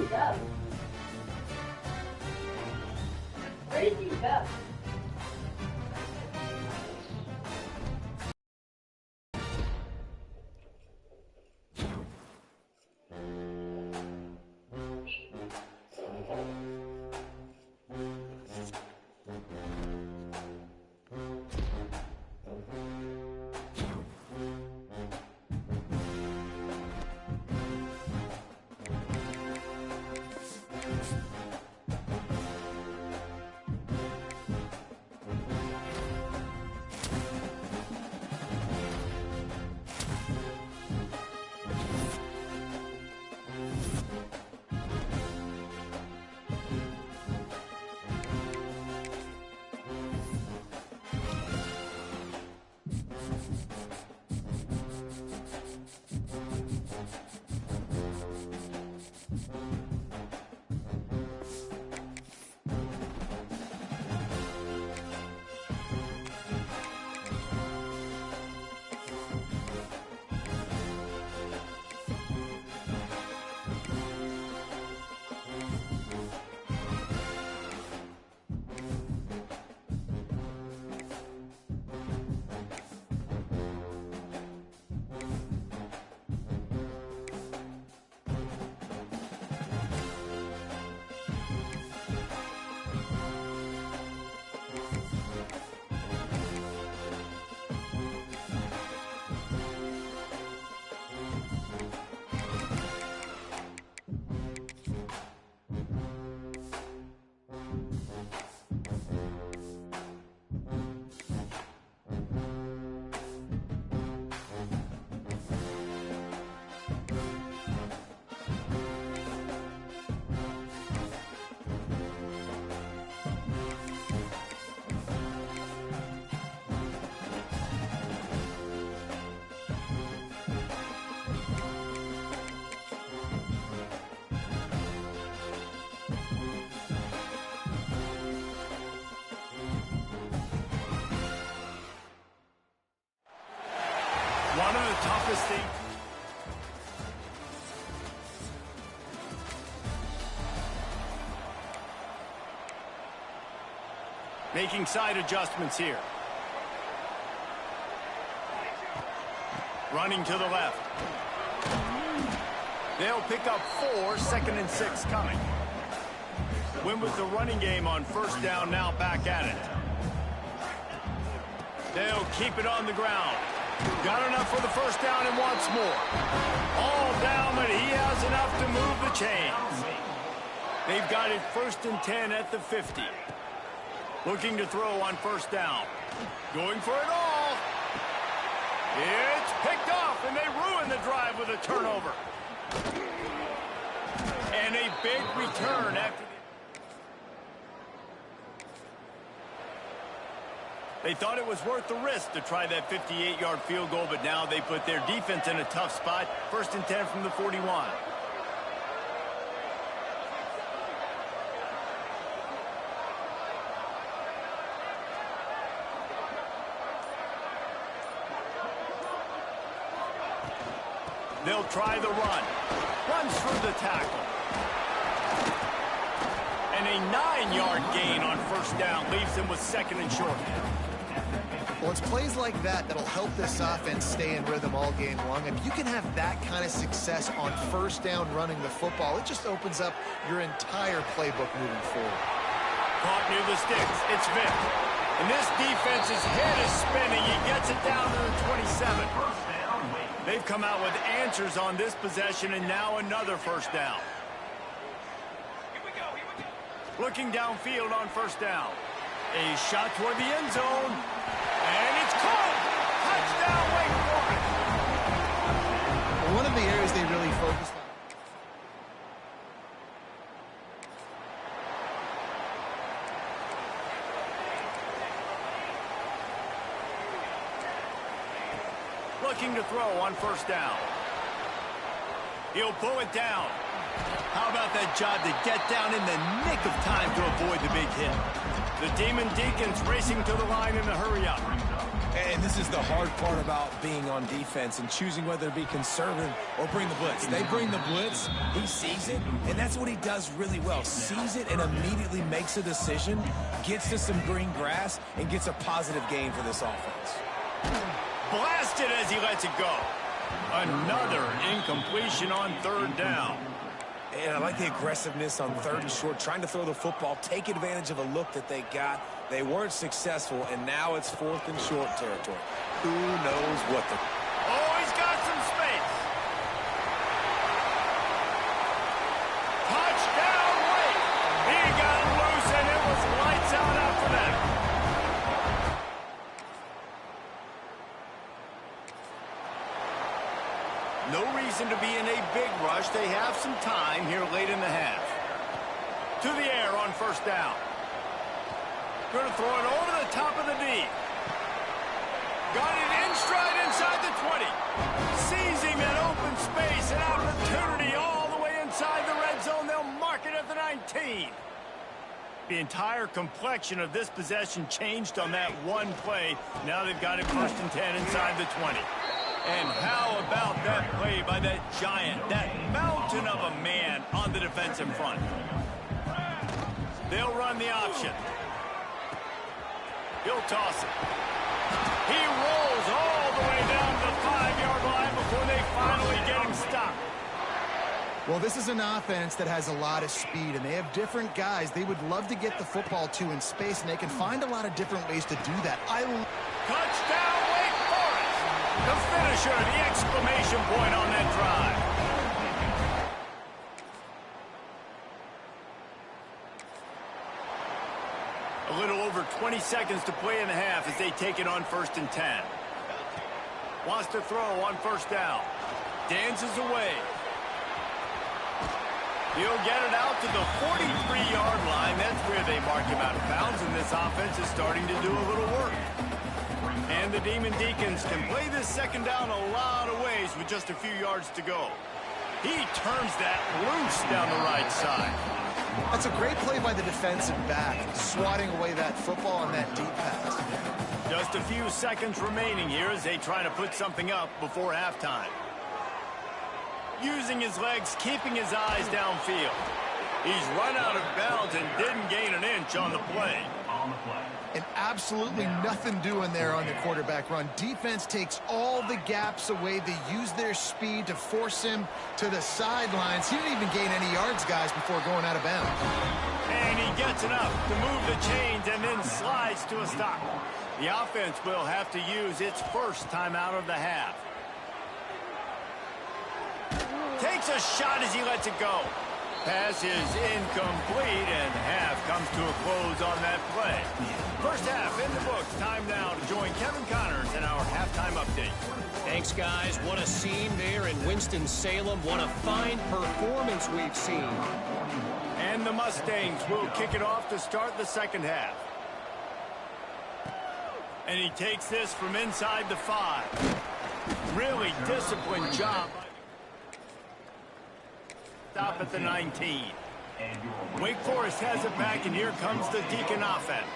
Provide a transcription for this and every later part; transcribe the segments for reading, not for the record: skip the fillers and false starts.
go. Crazy go. One of the toughest things. Making side adjustments here. Running to the left. They'll pick up 4, 2nd and 6 coming. Win with the running game on first down, now back at it. They'll keep it on the ground. Got enough for the first down and wants more. All down, but he has enough to move the chains. They've got it 1st and 10 at the 50. Looking to throw on first down. Going for it all. It's picked off, and they ruin the drive with a turnover. And a big return after They thought it was worth the risk to try that 58-yard field goal, but now they put their defense in a tough spot. 1st and 10 from the 41. They'll try the run. Runs through the tackle. And a 9-yard gain on first down leaves them with 2nd and short. Well, it's plays like that that'll help this offense stay in rhythm all game long. If you can have that kind of success on first down running the football, it just opens up your entire playbook moving forward. Caught near the sticks. It's Vick. And this defense's head is spinning. He gets it down to the 27. They've come out with answers on this possession, and now another first down. Looking downfield on first down. A shot toward the end zone. And it's caught. Touchdown, Wake Forest. Well, one of the areas they really focused on. Looking to throw on first down. He'll pull it down. How about that job to get down in the nick of time to avoid the big hit? The Demon Deacons racing to the line in a hurry-up. And this is the hard part about being on defense and choosing whether to be conservative or bring the blitz. They bring the blitz, he sees it, and that's what he does really well. Sees it and immediately makes a decision, gets to some green grass, and gets a positive gain for this offense. Blasted as he lets it go. Another incompletion on third down. And I like the aggressiveness on third and short, trying to throw the football, take advantage of a look that they got. They weren't successful, and now it's fourth and short territory. Who knows what the... Oh, he's got some space. Touchdown, Wake. He got loose, and it was lights out after that. No reason to be in a big rush. They have some time here late in the half. To the air on first down. Going to throw it over the top of the D. Got it in stride inside the 20. Seizing that open space, an opportunity all the way inside the red zone. They'll mark it at the 19. The entire complexion of this possession changed on that one play. Now they've got it first and 10 inside the 20. And how about that play by that giant, that mountain of a man on the defensive front? They'll run the option. He'll toss it. He rolls all the way down to the 5-yard line before they finally get him stopped. Well, this is an offense that has a lot of speed, and they have different guys they would love to get the football to in space, and they can find a lot of different ways to do that. Touchdown, Wake Forest! The finisher, the exclamation point on that drive. A little over 20 seconds to play in the half as they take it on first and 10. Wants to throw on first down. Dances away. He'll get it out to the 43-yard line. That's where they mark him out of bounds, and this offense is starting to do a little work. And the Demon Deacons can play this second down a lot of ways with just a few yards to go. He turns that loose down the right side. That's a great play by the defensive back, swatting away that football on that deep pass. Just a few seconds remaining here as they try to put something up before halftime. Using his legs, keeping his eyes downfield. He's run out of bounds and didn't gain an inch on the play. And absolutely nothing doing there on the quarterback run. Defense takes all the gaps away. They use their speed to force him to the sidelines. He didn't even gain any yards, guys, before going out of bounds. And he gets enough to move the chains and then slides to a stop. The offense will have to use its first timeout of the half. Takes a shot as he lets it go. Pass is incomplete, and half comes to a close on that play. First half in the books. Time now to join Kevin Connors in our halftime update. Thanks, guys. What a scene there in Winston-Salem. What a fine performance we've seen. And the Mustangs will kick it off to start the second half. And he takes this from inside the 5. Really disciplined job. Stop at the 19. Wake Forest has it back, and here comes the Deacon offense.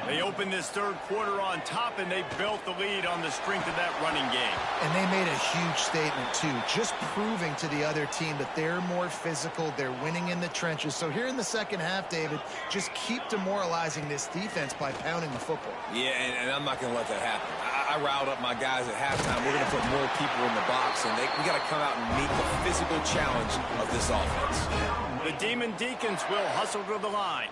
They open this third quarter on top, and they built the lead on the strength of that running game. And they made a huge statement, too, just proving to the other team that they're more physical, they're winning in the trenches. So here in the second half, David, just keep demoralizing this defense by pounding the football. Yeah, and I'm not going to let that happen. I riled up my guys at halftime. We're going to put more people in the box, and we got to come out and meet the physical challenge of this offense. The Demon Deacons will hustle to the line.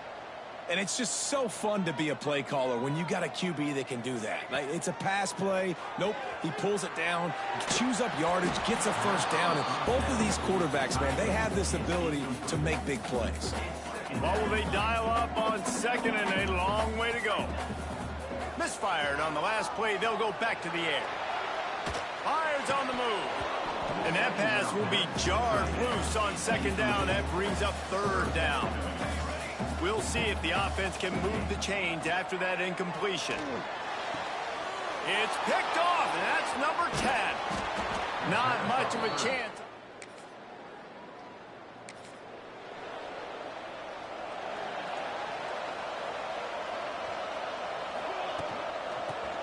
And it's just so fun to be a play caller when you got a QB that can do that. Like, it's a pass play. Nope, he pulls it down, chews up yardage, gets a first down. And both of these quarterbacks, man, they have this ability to make big plays. What will they dial up on second, and a long way to go? Misfired on the last play. They'll go back to the air. Fires on the move. And that pass will be jarred loose on second down. That brings up third down. We'll see if the offense can move the chains after that incompletion. It's picked off, and that's number 10. Not much of a chance.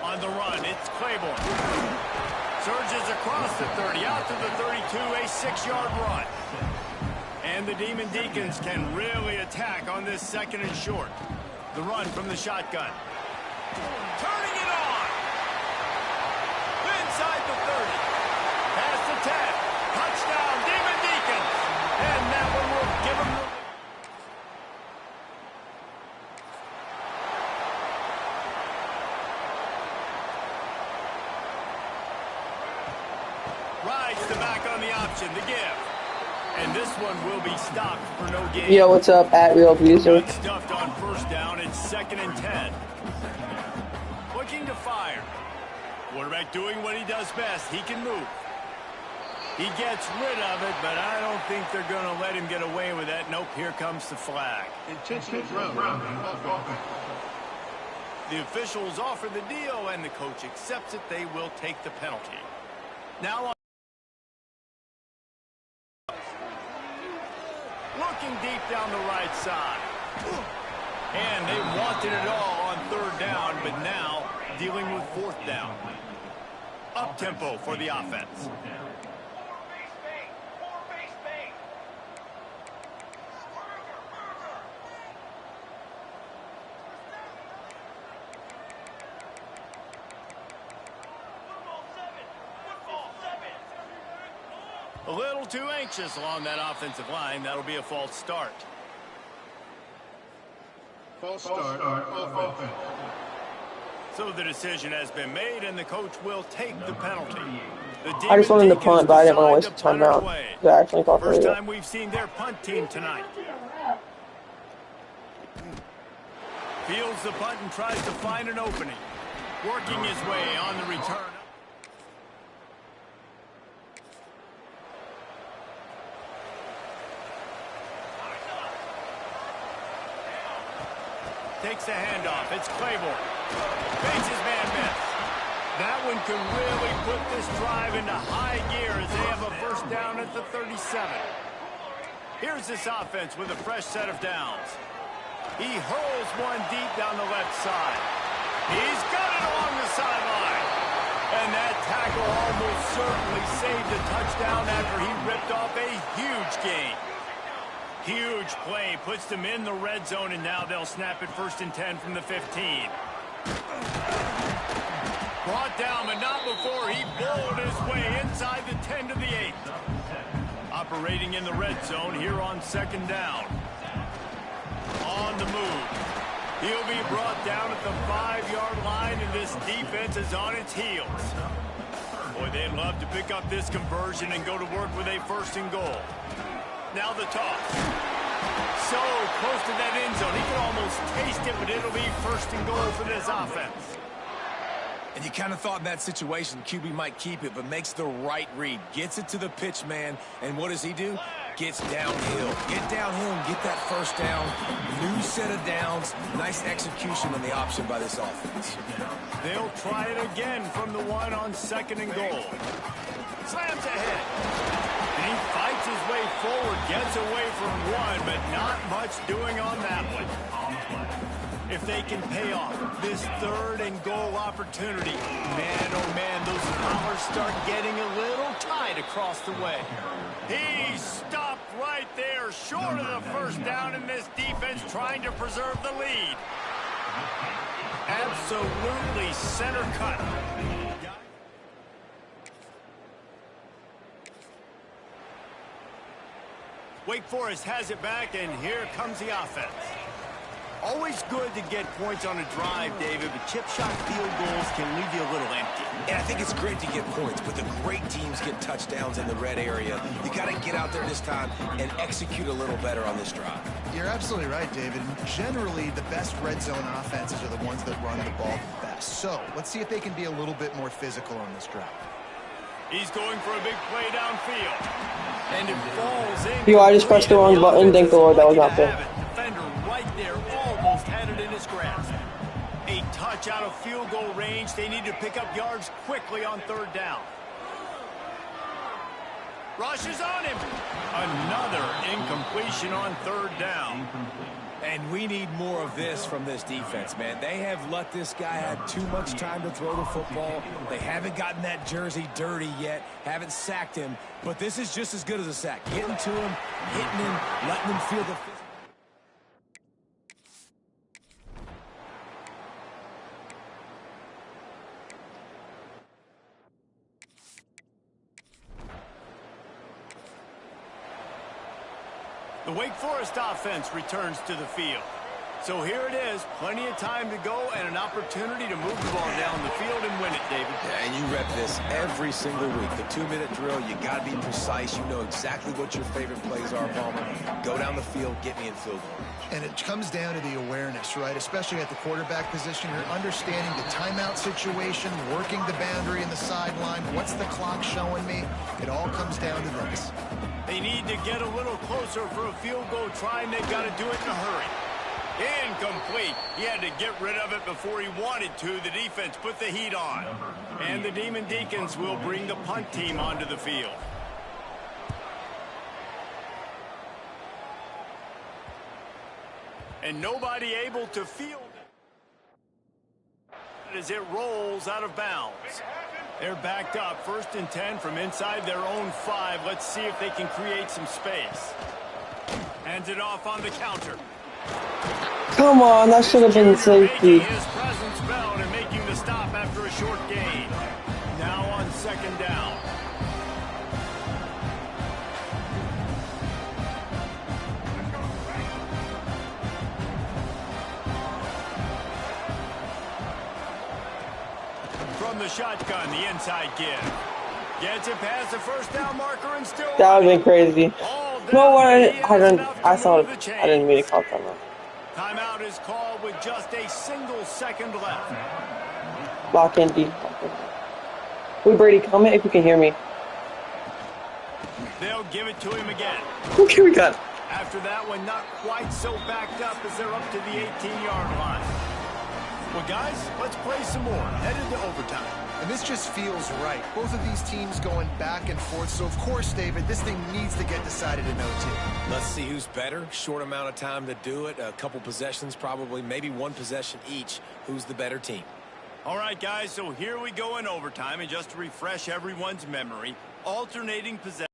On On the run, it's Claiborne. Surges across the 30, out to the 32, a 6-yard run. And the Demon Deacons can really attack on this 2nd and short. The run from the shotgun. Turning it on. Inside the 30. Past the 10. Touchdown, Demon Deacons. And that one will give them the... Rides the back on the option, the give. And this one will be stopped for no gain. Yo, what's up, @RealAbuser? Good stuffed on 1st down. It's 2nd and 10. Looking to fire. Quarterback doing what he does best. He can move. He gets rid of it, but I don't think they're going to let him get away with that. Nope, here comes the flag. Intentional throw. The officials offer the deal, and the coach accepts it. They will take the penalty. Now looking deep down the right side. And they wanted it all on 3rd down, but now dealing with 4th down. Up-tempo for the offense. A little too anxious along that offensive line. That'll be a false start. False start. Offense. So the decision has been made, and the coach will take the penalty. I just wanted to punt, but I didn't want to waste the time out. I actually thought First time we've seen their punt team tonight. Fields the punt and tries to find an opening. Working his way on the return. Takes a handoff. It's Claiborne. Fakes his man miss. That one can really put this drive into high gear as they have a 1st down at the 37. Here's this offense with a fresh set of downs. He hurls one deep down the left side. He's got it along the sideline. And that tackle almost certainly saved a touchdown after he ripped off a huge gain. Huge play, puts them in the red zone, and now they'll snap it 1st and 10 from the 15. Brought down, but not before he bowled his way inside the 10 to the 8. Operating in the red zone here on 2nd down. On the move. He'll be brought down at the 5-yard line, and this defense is on its heels. Boy, they'd love to pick up this conversion and go to work with a 1st and goal. Now the toss. So close to that end zone. He can almost taste it, but it'll be 1st and goal for this offense. And you kind of thought in that situation QB might keep it, but makes the right read. Gets it to the pitch man, and what does he do? Gets downhill. Get downhill and get that 1st down. New set of downs. Nice execution on the option by this offense. They'll try it again from the 1 on 2nd and goal. Slams ahead. And he fights his way forward, gets away from 1, but not much doing on that one. If they can pay off this 3rd and goal opportunity, man, oh man, those collars start getting a little tight across the way. He stopped right there, short of the 1st down, in this defense trying to preserve the lead. Absolutely center cut. Wake Forest has it back, and here comes the offense. Always good to get points on a drive, David, but chip shot field goals can leave you a little empty. And I think it's great to get points, but the great teams get touchdowns in the red area. You got to get out there this time and execute a little better on this drive. You're absolutely right, David. Generally, the best red zone offenses are the ones that run the ball the best. So let's see if they can be a little bit more physical on this drive. He's going for a big play downfield. And it falls in. Yo, I just pressed the wrong button. Thank the Lord that was not there. Defender right there almost had it in his grasp. A touch out of field goal range. They need to pick up yards quickly on 3rd down. Rush is on him. Another incomplete. incompletion on 3rd down. And we need more of this from this defense, man. They have let this guy have too much time to throw the football. They haven't gotten that jersey dirty yet, haven't sacked him. But this is just as good as a sack. Getting to him, hitting him, letting him feel the... The Wake Forest offense returns to the field. So here it is, plenty of time to go and an opportunity to move the ball down the field and win it, David. Yeah, and you rep this every single week. The 2-minute drill, you got to be precise. You know exactly what your favorite plays are, Palmer. Go down the field, get me in field goal. And it comes down to the awareness, right? Especially at the quarterback position. You're understanding the timeout situation, working the boundary in the sideline. What's the clock showing me? It all comes down to this. They need to get a little closer for a field goal try, and they've got to do it in a hurry. Incomplete. He had to get rid of it before he wanted to. The defense put the heat on. And the Demon Deacons will bring the punt team onto the field. And nobody able to field it as it rolls out of bounds. They're backed up, 1st and 10 from inside their own 5. Let's see if they can create some space. Hands it off on the counter. Come on, that should have been safety. His presence felt and making the stop after a short gain. Now on 2nd down. From the shotgun, the inside give. Gets it past the 1st down marker and still. That would have been crazy. No way. I didn't mean to call timeout. Timeout is called with just a single second left. Lock in deep. Wait, Brady, comment if you can hear me. They'll give it to him again. Okay, we got. After that one, not quite so backed up as they're up to the 18-yard line. Well, guys, let's play some more. Headed to overtime. And this just feels right. Both of these teams going back and forth. So, of course, David, this thing needs to get decided in OT. Let's see who's better. Short amount of time to do it. A couple possessions, probably, maybe one possession each. Who's the better team? All right, guys, so here we go in overtime. And just to refresh everyone's memory, alternating possession.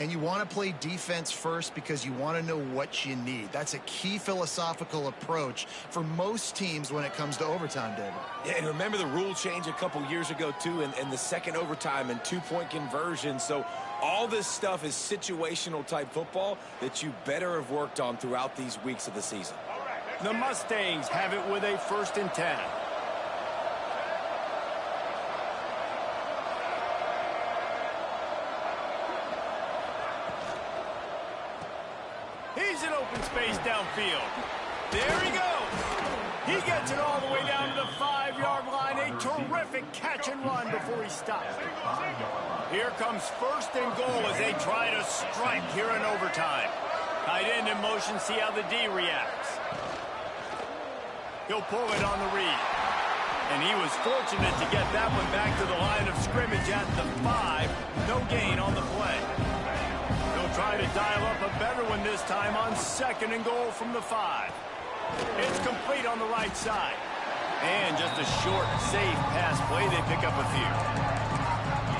And you want to play defense first because you want to know what you need. That's a key philosophical approach for most teams when it comes to overtime, David. Yeah, and remember the rule change a couple years ago, too, and the second overtime and 2-point conversion. So all this stuff is situational type football that you better have worked on throughout these weeks of the season. The Mustangs have it with a 1st and 10. He's in open space downfield. There he goes. He gets it all the way down to the 5-yard line. A terrific catch and run before he stops. Here comes 1st and goal as they try to strike here in overtime. Tight end in motion, see how the D reacts. He'll pull it on the read. And he was fortunate to get that one back to the line of scrimmage at the 5. No gain on the play. He'll try to dial up a better one this time on 2nd and goal from the 5. It's complete on the right side. And just a short, safe pass play. They pick up a few.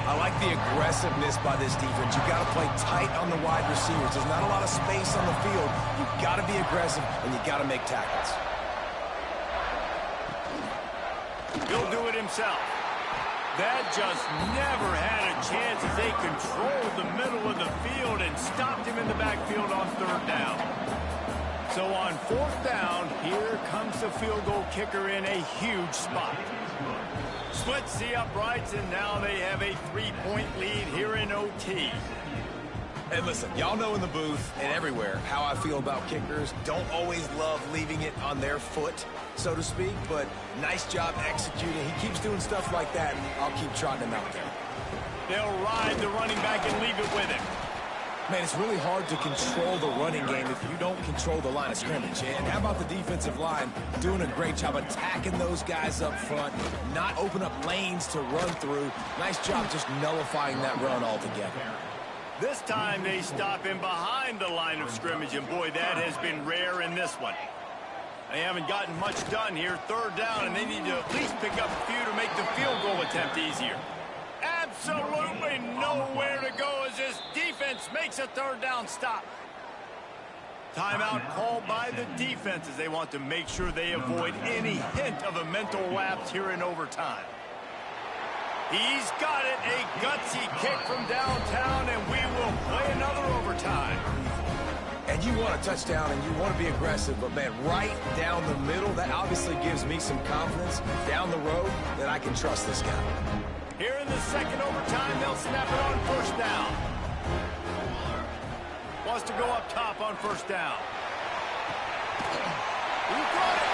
I like the aggressiveness by this defense. You've got to play tight on the wide receivers. There's not a lot of space on the field. You've got to be aggressive, and you've got to make tackles. He'll do it himself. That just never had a chance as they controlled the middle of the field and stopped him in the backfield on 3rd down. So on 4th down, here comes the field goal kicker in a huge spot. Splits the uprights, and now they have a 3-point lead here in OT. And listen, y'all know in the booth and everywhere how I feel about kickers. Don't always love leaving it on their foot, so to speak, but nice job executing. He keeps doing stuff like that, and I'll keep trotting him out there. They'll ride the running back and leave it with him. Man, it's really hard to control the running game if you don't control the line of scrimmage. And how about the defensive line doing a great job attacking those guys up front, not open up lanes to run through. Nice job just nullifying that run altogether. This time they stop him behind the line of scrimmage, and boy, that has been rare in this one. They haven't gotten much done here. Third down, and they need to at least pick up a few to make the field goal attempt easier. Absolutely nowhere to go as this defense makes a third down stop. Timeout called by the defense as they want to make sure they avoid any hint of a mental lapse here in overtime. He's got it, a gutsy kick from downtown, and we will play another overtime. And you want a touchdown and you want to be aggressive, but man, right down the middle, that obviously gives me some confidence down the road that I can trust this guy. Here in the second overtime, they'll snap it on first down. Wants to go up top on first down. Who got it?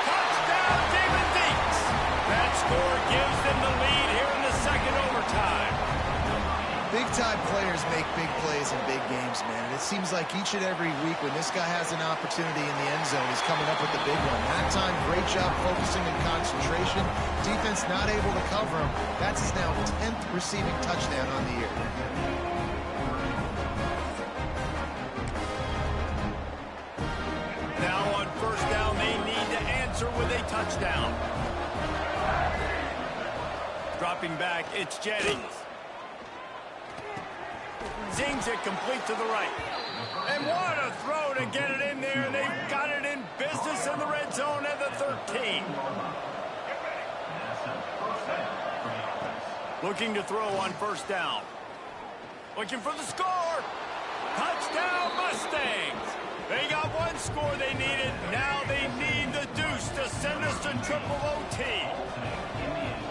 Touchdown, David Deeks. That score gives them the lead here in the second overtime. Big-time players make big plays in big games, man. And it seems like each and every week when this guy has an opportunity in the end zone, he's coming up with the big one. That time, great job focusing and concentration. Defense not able to cover him. That's his now 10th receiving touchdown on the year. Now on first down, they need to answer with a touchdown. Dropping back, it's Jennings. Zings it complete to the right. And what a throw to get it in there. They've got it in business in the red zone at the 13. Looking to throw on first down. Looking for the score. Touchdown, Mustangs. They got one score they needed. Now they need the deuce to send us to triple OT.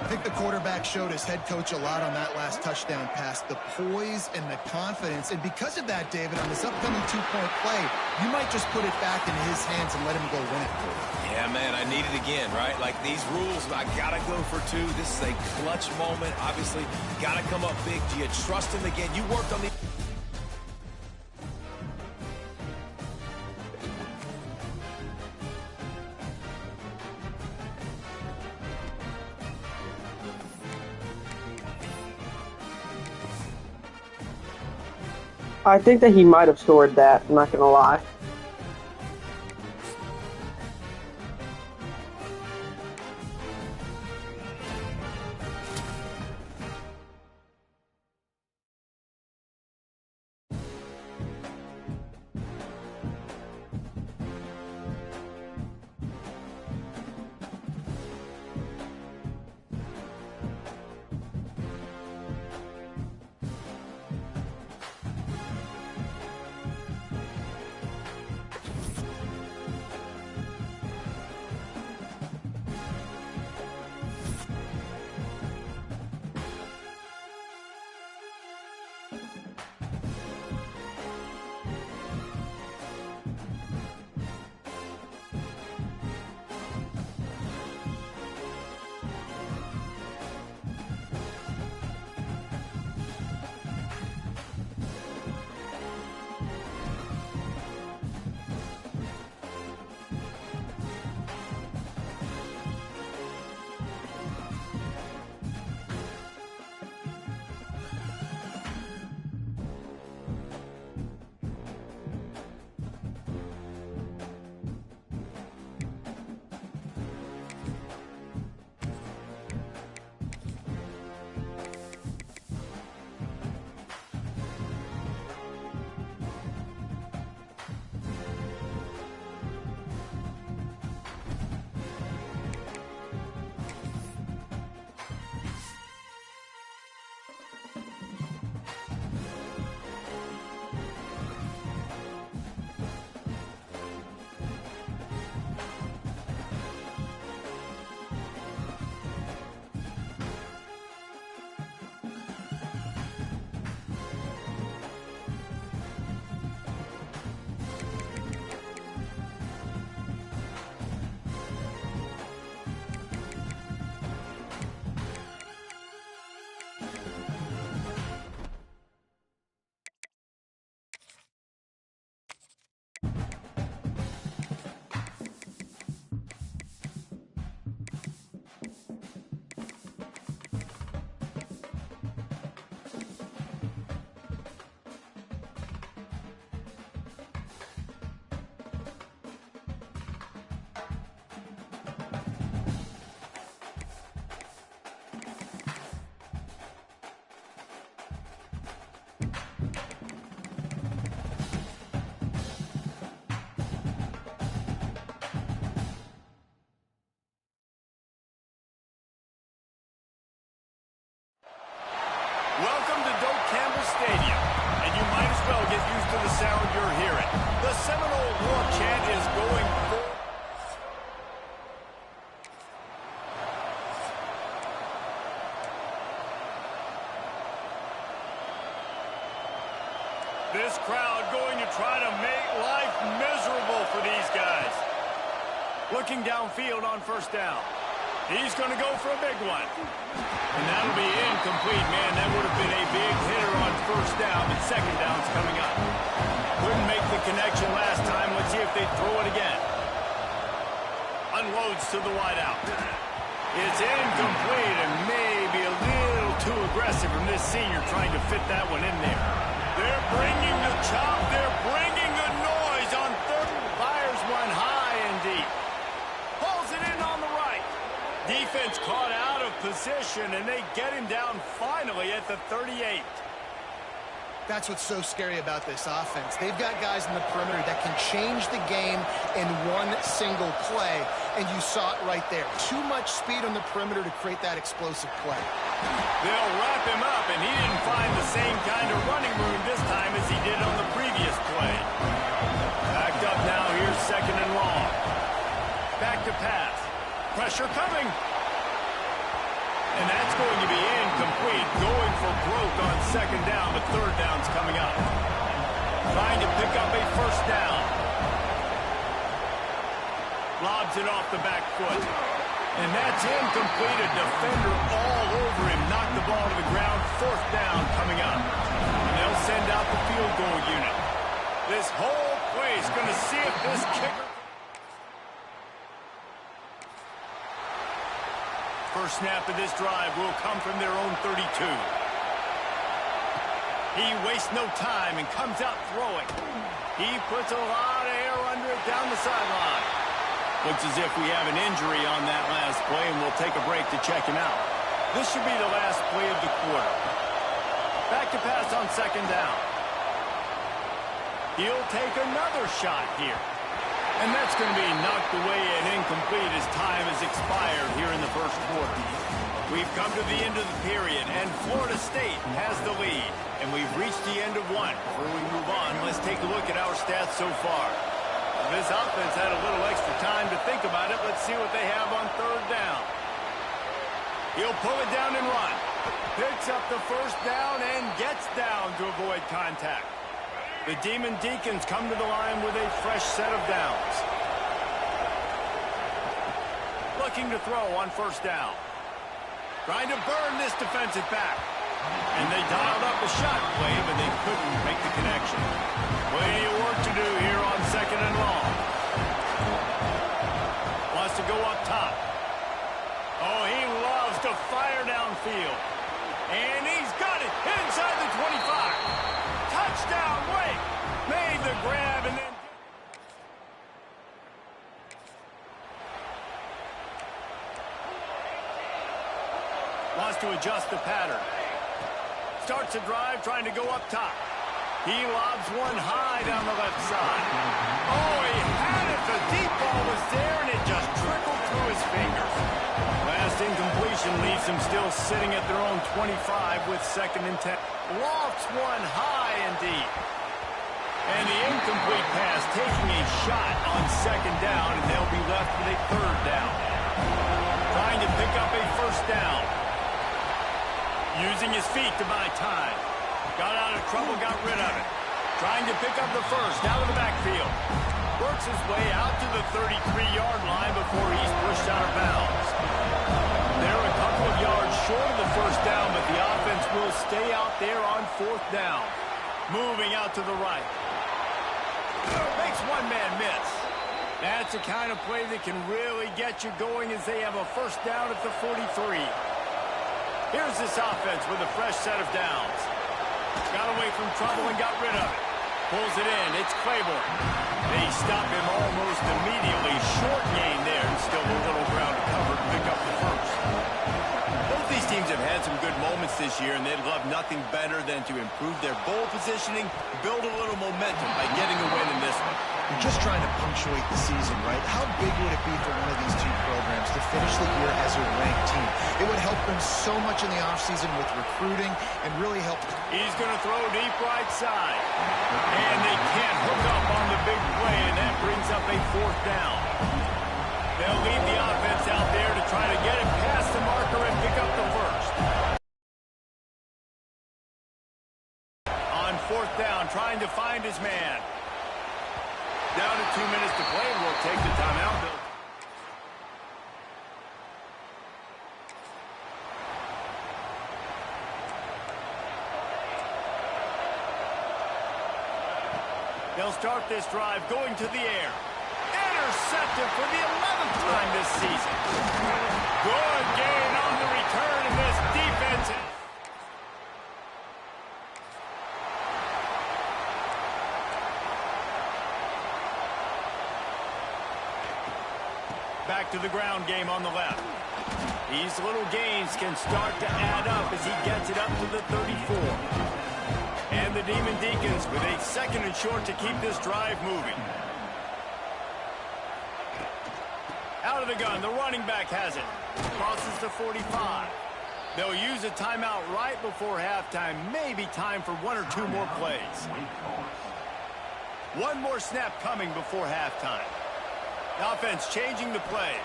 I think the quarterback showed his head coach a lot on that last touchdown pass, the poise and the confidence. And because of that, David, on this upcoming two-point play, you might just put it back into his hands and let him go win it. Yeah, man, I need it again, right? Like these rules, I got to go for two. This is a clutch moment. Obviously, got to come up big. Do you trust him again? You worked on the... I think that he might have scored that, I'm not gonna lie. stadium, and you might as well get used to the sound you're hearing. The Seminole war chant is going forward. This crowd going to try to make life miserable for these guys. Looking downfield on first down. He's going to go for a big one. And that'll be incomplete, man. That would have been a big hitter on first down, but second down's coming up. Couldn't make the connection last time. Let's see if they throw it again. Unloads to the wideout. It's incomplete and maybe a little too aggressive from this senior trying to fit that one in there. They're bringing the chop. They're bringing the noise on third. Fires one high and deep. Pulls it in on the right. Defense caught out of position, and they get him down finally at the 38. That's what's so scary about this offense. They've got guys in the perimeter that can change the game in one single play, and you saw it right there. Too much speed on the perimeter to create that explosive play. They'll wrap him up, and he didn't find the same kind of running room this time as he did on the previous play. Backed up now, here's second and long. Back to pass. Pressure coming. And that's going to be incomplete. Going for broke on second down, but third down's coming up. Trying to pick up a first down. Lobs it off the back foot. And that's incomplete. A defender all over him. Knocked the ball to the ground. Fourth down coming up. And they'll send out the field goal unit. This whole play is going to see if this kicker... First snap of this drive will come from their own 32. He wastes no time and comes out throwing. He puts a lot of air under it down the sideline. Looks as if we have an injury on that last play, and we'll take a break to check him out. This should be the last play of the quarter. Back to pass on second down. He'll take another shot here. And that's going to be knocked away and incomplete as time has expired here in the first quarter. We've come to the end of the period, and Florida State has the lead. And we've reached the end of one. Before we move on, let's take a look at our stats so far. This offense had a little extra time to think about it. Let's see what they have on third down. He'll pull it down and run. Picks up the first down and gets down to avoid contact. The Demon Deacons come to the line with a fresh set of downs. Looking to throw on first down. Trying to burn this defensive back. And they dialed up a shot play, but they couldn't make the connection. Plenty of work to do here on second and long. Wants to go up top. Oh, he loves to fire downfield. And he's got it inside the 25. Touchdown, Wake. Made the grab and then... Wants to adjust the pattern. Starts a drive trying to go up top. He lobs one high down the left side. Oh, he had it. The deep ball was there, and it just trickled through his fingers. Last incompletion leaves them still sitting at their own 25 with second and 10. Lofts one high and deep. And the incomplete pass taking a shot on second down, and they'll be left with a third down. Trying to pick up a first down. Using his feet to buy time. Got out of trouble, got rid of it. Trying to pick up the first out of the backfield. Works his way out to the 33-yard line before he's pushed out of bounds. They're a couple of yards short of the first down, but the offense will stay out there on fourth down. Moving out to the right. Makes one man miss. That's the kind of play that can really get you going as they have a first down at the 43. Here's this offense with a fresh set of downs. Got away from trouble and got rid of it. Pulls it in. It's Claiborne. They stop him almost immediately. Short gain there, and still a little ground to cover to pick up the first. Both these teams have had some good moments this year, and they'd love nothing better than to improve their bowl positioning, build a little momentum by getting a win in this one. You're just trying to punctuate the season, right? How big would it be for one of these two programs to finish the year as a ranked team? It would help them so much in the offseason with recruiting and really help. He's going to throw deep right side. And they can't hook up on the big play, and that brings up a 4th down. They'll leave the offense out there to try to get it past the marker and pick up the first. On 4th down, trying to find his man. Down to 2 minutes to play, and we'll take the timeout. They'll start this drive going to the air. Intercepted for the 11th time this season. Good gain on the return, and this defense. Back to the ground game on the left. These little gains can start to add up as he gets it up to the 34. And the Demon Deacons with a 2nd and short to keep this drive moving. Out of the gun, the running back has it. Crosses the 45. They'll use a timeout right before halftime. Maybe time for 1 or 2 more plays. One more snap coming before halftime. The offense changing the play.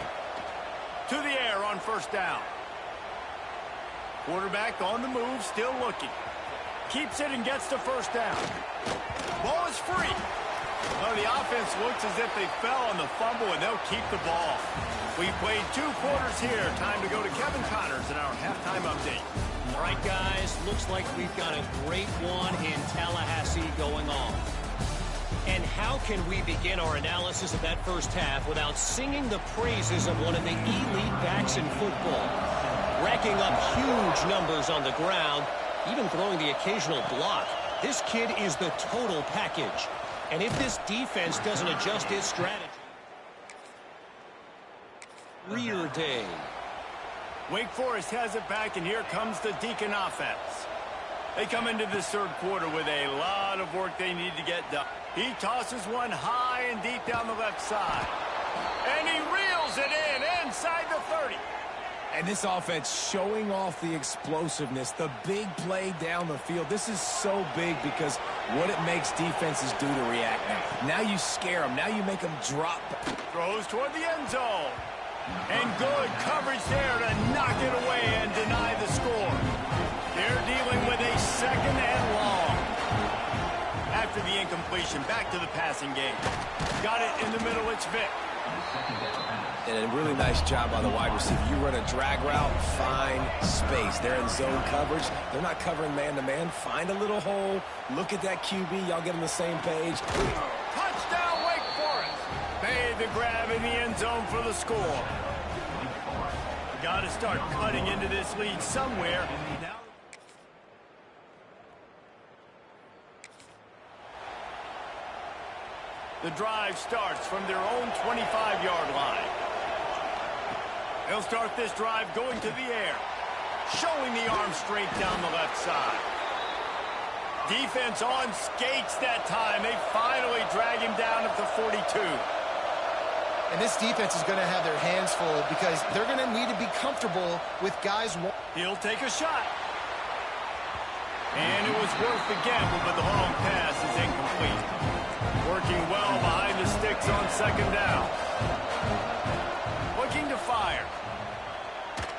To the air on 1st down. Quarterback on the move, still looking. Keeps it and gets the 1st down. Ball is free. Well, the offense looks as if they fell on the fumble, and they'll keep the ball. We played 2 quarters here. Time to go to Kevin Connors in our halftime update. All right, guys, looks like we've got a great one in Tallahassee going on. And how can we begin our analysis of that first half without singing the praises of one of the elite backs in football? Racking up huge numbers on the ground, even throwing the occasional block. This kid is the total package. And if this defense doesn't adjust its strategy... Rear day. Wake Forest has it back, and here comes the Deacon offense. They come into this 3rd quarter with a lot of work they need to get done. He tosses one high and deep down the left side. And he reels it in inside the 30. And this offense showing off the explosiveness, the big play down the field. This is so big because what it makes defenses do to react now. Now you scare them. Now you make them drop. Throws toward the end zone. And good coverage there to knock it away and deny the score. They're dealing with a 2nd and long. After the incompletion, back to the passing game. Got it in the middle, it's Vic. And a really nice job by the wide receiver. You run a drag route, find space. They're in zone coverage. They're not covering man-to-man. Find a little hole. Look at that QB. Y'all get on the same page. Touchdown, Wake Forest. Made the grab in the end zone for the score. Got to start cutting into this lead somewhere. Now the drive starts from their own 25-yard line. They'll start this drive going to the air. Showing the arm straight down the left side. Defense on skates that time. They finally drag him down at the 42. And this defense is going to have their hands full because they're going to need to be comfortable with guys. He'll take a shot. And it was worth the gamble, but the long pass is incomplete. Working well behind the sticks on 2nd down. Looking to fire.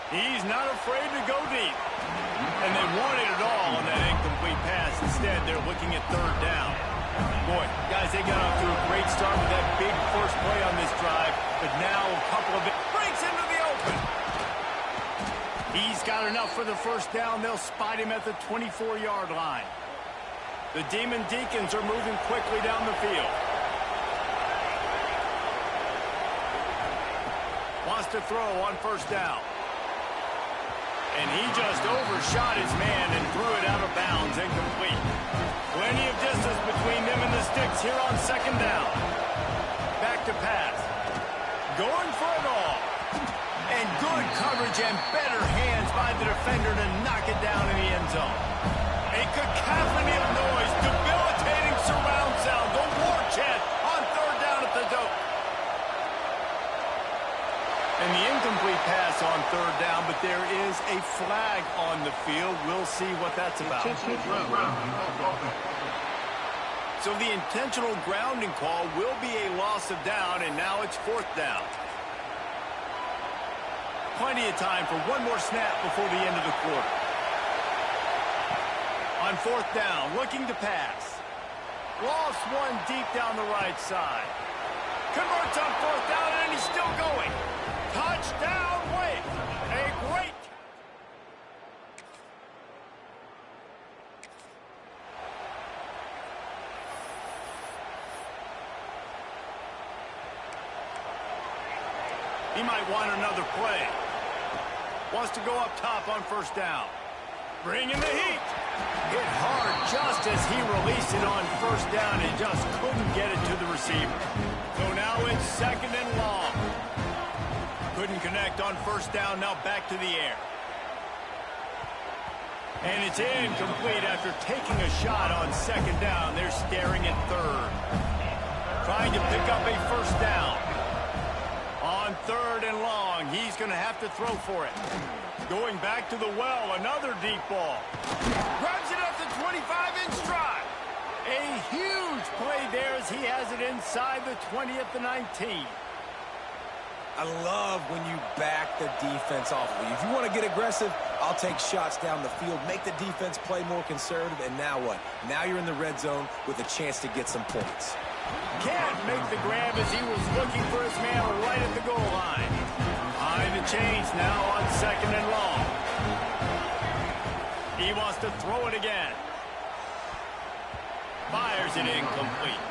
He's not afraid to go deep. And they wanted it all on that incomplete pass. Instead, they're looking at 3rd down. Boy, guys, they got off to a great start with that big first play on this drive. But now a couple of it breaks into the open. He's got enough for the 1st down. They'll spot him at the 24-yard line. The Demon Deacons are moving quickly down the field. Wants to throw on 1st down. And he just overshot his man and threw it out of bounds, incomplete. Plenty of distance between them and the sticks here on 2nd down. Back to pass. Going for it all. And good. Good coverage and better hands by the defender to knock it down in the end zone. A cacophony of noise, debilitating surround sound. The war chant on third down at the dope. And the incomplete pass on third down, but there is a flag on the field. We'll see what that's about. So the intentional grounding call will be a loss of down, and now it's fourth down. Plenty of time for one more snap before the end of the quarter. On fourth down, looking to pass. Lost one deep down the right side. Converts on fourth down, and he's still going. Touchdown, Wade. A great... He might want another play. Wants to go up top on first down. Bringing the heat. Hit hard just as he released it on first down and just couldn't get it to the receiver. So now it's second and long. Couldn't connect on first down, now back to the air. And it's incomplete after taking a shot on second down. They're staring at third. Trying to pick up a first down. On third and long, he's going to have to throw for it. Going back to the well, another deep ball. Grabs it at the 25-inch stride. A huge play there as he has it inside the 20 at the 19. I love when you back the defense off of you. If you want to get aggressive, I'll take shots down the field, make the defense play more conservative, and now what? Now you're in the red zone with a chance to get some points. Can't make the grab as he was looking for his man right at the goal line. Behind the chains now on second and long. He wants to throw it again. Fires it incomplete.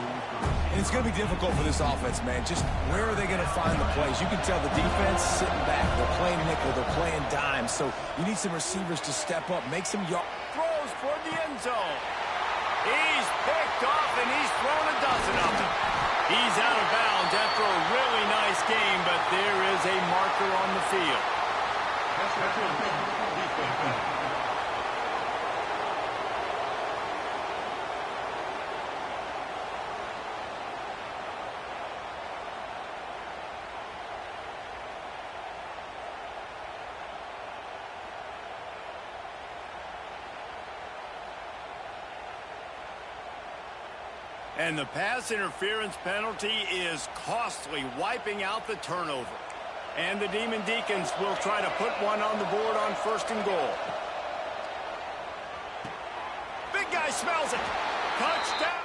And it's going to be difficult for this offense, man. Just where are they going to find the plays? You can tell the defense sitting back. They're playing nickel. They're playing dime. So you need some receivers to step up, make some yards. Throws toward the end zone. He's picked off, and he's thrown a dozen of them. He's out of bounds after a really nice game, but there is a marker on the field. And the pass interference penalty is costly, wiping out the turnover. And the Demon Deacons will try to put one on the board on first and goal. Big guy smells it. Touchdown.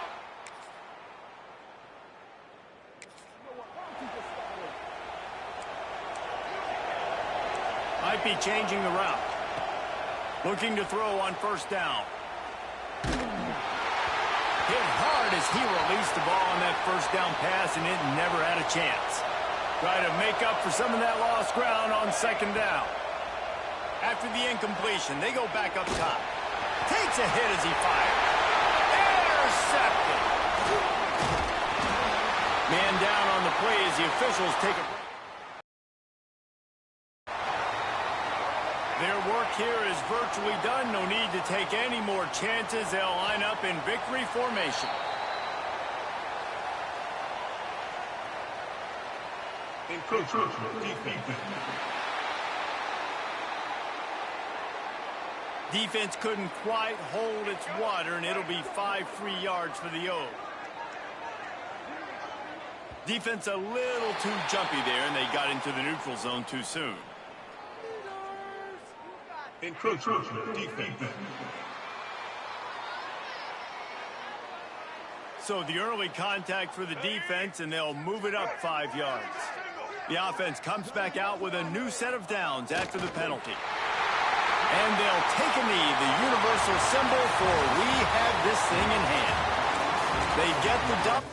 Might be changing the route. Looking to throw on first down. Hit hard as he released the ball on that first down pass, and it never had a chance. Try to make up for some of that lost ground on second down. After the incompletion, they go back up top. Takes a hit as he fires. Intercepted. Man down on the play as the officials take a break. Their work here is virtually done. No need to take any more chances. They'll line up in victory formation. Defense couldn't quite hold its water, and it'll be 5 free yards for the O. Defense a little too jumpy there, and they got into the neutral zone too soon. Encroachment defense. So the early contact for the defense, and they'll move it up 5 yards. The offense comes back out with a new set of downs after the penalty. And they'll take a knee, the universal symbol for we have this thing in hand. They get the dump.